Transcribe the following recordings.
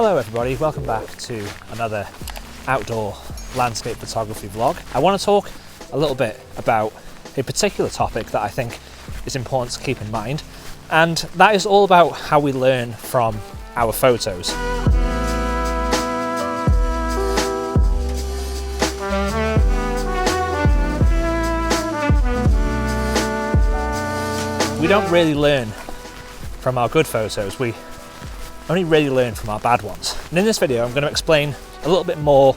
Hello everybody, welcome back to another outdoor landscape photography vlog. I want to talk a little bit about a particular topic that I think is important to keep in mind, and that is all about how we learn from our photos. We don't really learn from our good photos, we only really learn from our bad ones. And in this video I'm going to explain a little bit more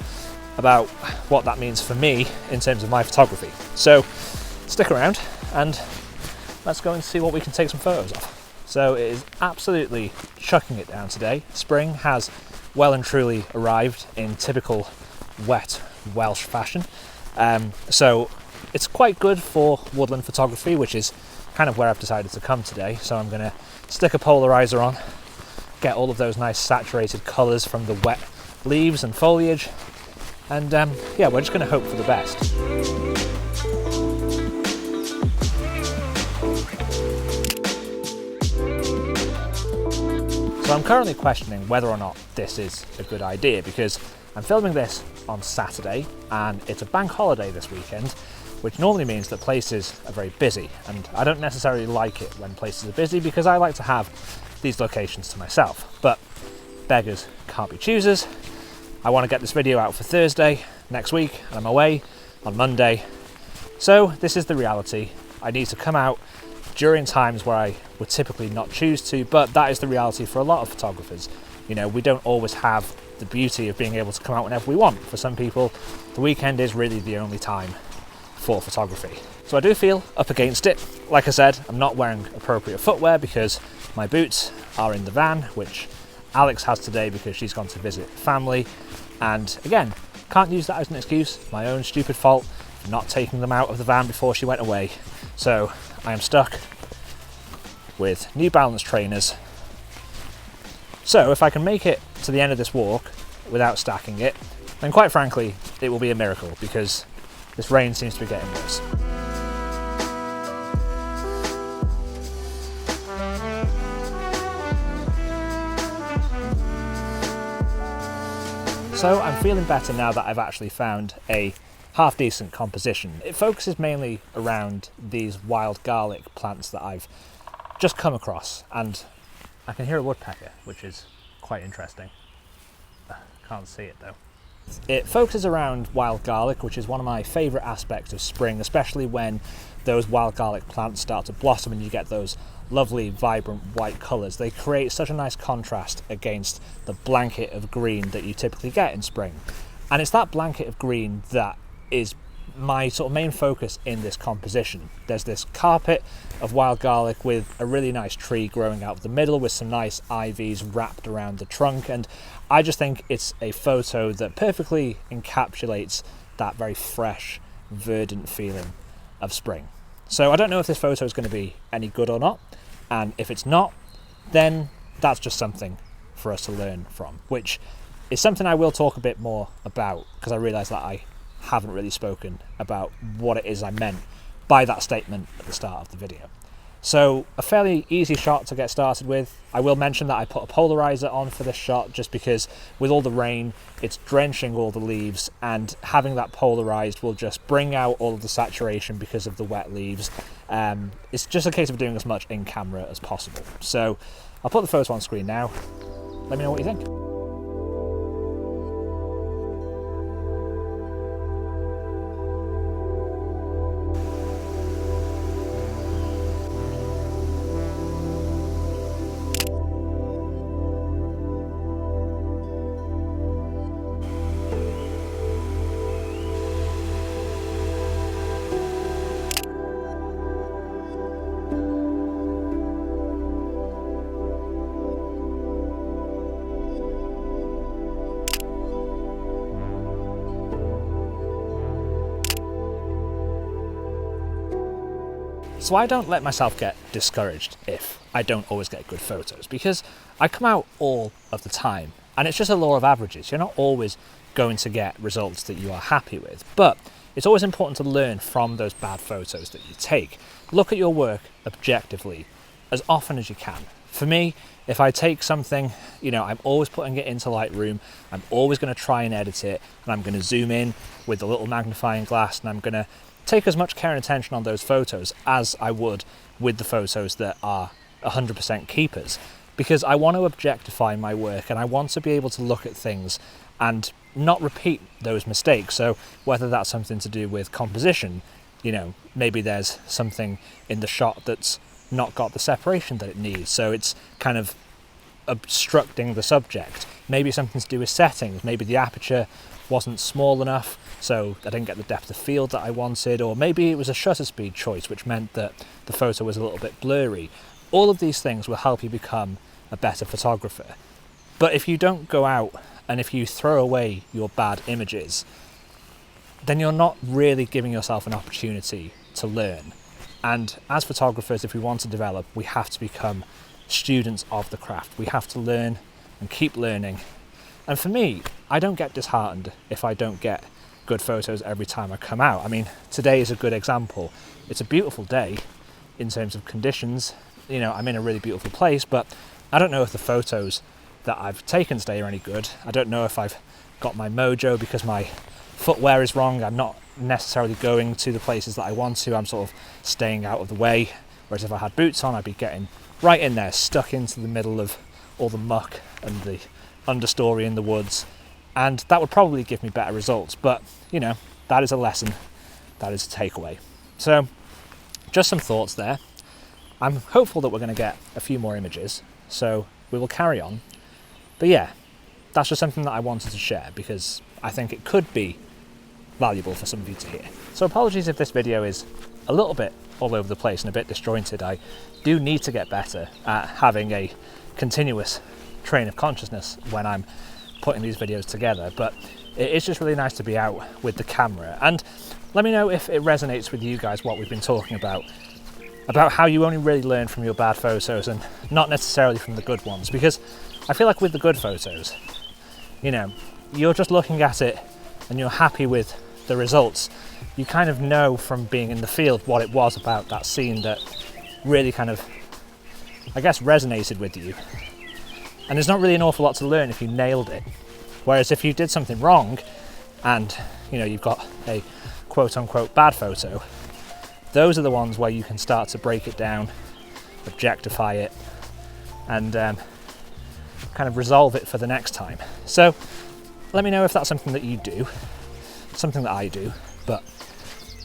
about what that means for me in terms of my photography. So stick around and let's go and see what we can take some photos of. So it is absolutely chucking it down today. Spring has well and truly arrived in typical wet Welsh fashion. So it's quite good for woodland photography, which is kind of where I've decided to come today. So I'm going to stick a polarizer on, get all of those nice saturated colours from the wet leaves and foliage, and yeah, we're just going to hope for the best. So I'm currently questioning whether or not this is a good idea, because I'm filming this on Saturday and it's a bank holiday this weekend, which normally means that places are very busy, and I don't necessarily like it when places are busy because I like to have these locations to myself. But beggars can't be choosers. I want to get this video out for Thursday next week and I'm away on Monday. So this is the reality. I need to come out during times where I would typically not choose to, but that is the reality for a lot of photographers. You know, we don't always have the beauty of being able to come out whenever we want. For some people, the weekend is really the only time for photography. So I do feel up against it. Like I said, I'm not wearing appropriate footwear because my boots are in the van, which Alex has today because she's gone to visit family. And again, can't use that as an excuse. My own stupid fault for not taking them out of the van before she went away. So I am stuck with New Balance trainers. So if I can make it to the end of this walk without stacking it, then quite frankly, it will be a miracle, because this rain seems to be getting worse. So I'm feeling better now that I've actually found a half decent composition. It focuses mainly around these wild garlic plants that I've just come across, and I can hear a woodpecker, which is quite interesting. Can't see it though. It focuses around wild garlic, which is one of my favourite aspects of spring, especially when those wild garlic plants start to blossom and you get those lovely vibrant white colours. They create such a nice contrast against the blanket of green that you typically get in spring. And it's that blanket of green that is my sort of main focus in this composition. There's this carpet of wild garlic with a really nice tree growing out of the middle with some nice ivies wrapped around the trunk, and I just think it's a photo that perfectly encapsulates that very fresh, verdant feeling of spring. So I don't know if this photo is going to be any good or not, and if it's not, then that's just something for us to learn from, which is something I will talk a bit more about, because I realise that I haven't really spoken about what it is I meant by that statement at the start of the video. So a fairly easy shot to get started with. I will mention that I put a polarizer on for this shot just because with all the rain it's drenching all the leaves, and having that polarized will just bring out all of the saturation because of the wet leaves. It's just a case of doing as much in camera as possible. So I'll put the photo on screen now. Let me know what you think. So I don't let myself get discouraged if I don't always get good photos, because I come out all of the time and it's just a law of averages. You're not always going to get results that you are happy with, but it's always important to learn from those bad photos that you take. Look at your work objectively as often as you can. For me, if I take something, I'm always putting it into Lightroom, I'm always going to try and edit it, and I'm going to zoom in with the little magnifying glass, and I'm going to take as much care and attention on those photos as I would with the photos that are 100% keepers, because I want to objectify my work and I want to be able to look at things and not repeat those mistakes. So whether that's something to do with composition, maybe there's something in the shot that's not got the separation that it needs, so it's kind of obstructing the subject. Maybe something to do with settings, maybe the aperture wasn't small enough, so I didn't get the depth of field that I wanted, or maybe it was a shutter speed choice which meant that the photo was a little bit blurry. All of these things will help you become a better photographer. But if you don't go out and if you throw away your bad images, then you're not really giving yourself an opportunity to learn. And as photographers, if we want to develop, we have to become students of the craft. We have to learn and keep learning. And for me, I don't get disheartened if I don't get good photos every time I come out. I mean, today is a good example. It's a beautiful day in terms of conditions. I'm in a really beautiful place, but I don't know if the photos that I've taken today are any good. I don't know if I've got my mojo because my footwear is wrong. I'm not necessarily going to the places that I want to. I'm sort of staying out of the way. Whereas if I had boots on, I'd be getting right in there, stuck into the middle of all the muck and the understory in the woods. And that would probably give me better results. But, that is a lesson. That is a takeaway. So, just some thoughts there. I'm hopeful that we're going to get a few more images. So, we will carry on. But yeah, that's just something that I wanted to share because I think it could be valuable for some of you to hear. So apologies if this video is a little bit all over the place and a bit disjointed. I do need to get better at having a continuous train of consciousness when I'm putting these videos together, but it is just really nice to be out with the camera. And let me know if it resonates with you guys what we've been talking about how you only really learn from your bad photos and not necessarily from the good ones, because I feel like with the good photos, you're just looking at it and you're happy with the results. You kind of know from being in the field what it was about that scene that really kind of, I guess, resonated with you. And there's not really an awful lot to learn if you nailed it. Whereas if you did something wrong and, you've got a quote-unquote bad photo, those are the ones where you can start to break it down, objectify it, and kind of resolve it for the next time. So let me know if that's something that you do, something that I do, but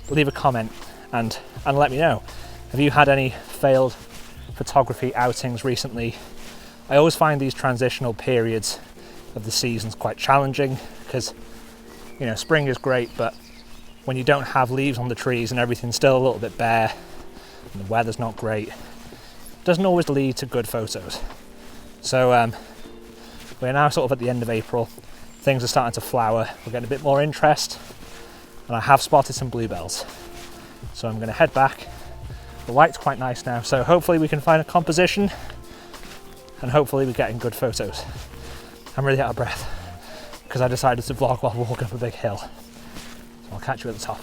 leave a comment and let me know. Have you had any failed photography outings recently? I always find these transitional periods of the seasons quite challenging because, spring is great, but when you don't have leaves on the trees and everything's still a little bit bare and the weather's not great, it doesn't always lead to good photos. So we're now sort of at the end of April, things are starting to flower, we're getting a bit more interest, and I have spotted some bluebells. So I'm going to head back. The light's quite nice now, so hopefully we can find a composition and hopefully we're getting good photos. I'm really out of breath because I decided to vlog while walking up a big hill. So I'll catch you at the top.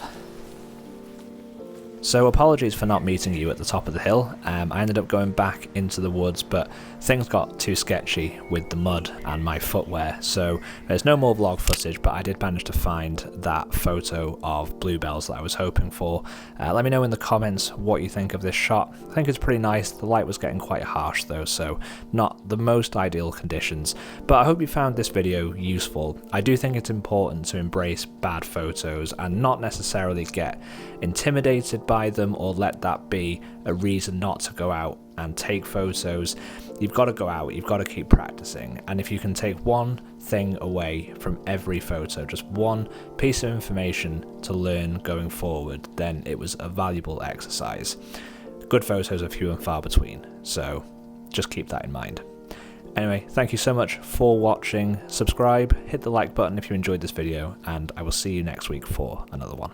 So apologies for not meeting you at the top of the hill. I ended up going back into the woods, but things got too sketchy with the mud and my footwear, so there's no more vlog footage, but I did manage to find that photo of bluebells that I was hoping for. Let me know in the comments what you think of this shot. I think it's pretty nice. The light was getting quite harsh though, so not the most ideal conditions, but I hope you found this video useful. I do think it's important to embrace bad photos and not necessarily get intimidated by them or let that be a reason not to go out and take photos. You've got to go out, you've got to keep practicing, and if you can take one thing away from every photo, just one piece of information to learn going forward, then it was a valuable exercise. Good photos are few and far between, so just keep that in mind. Anyway, thank you so much for watching. Subscribe, hit the like button if you enjoyed this video, and I will see you next week for another one.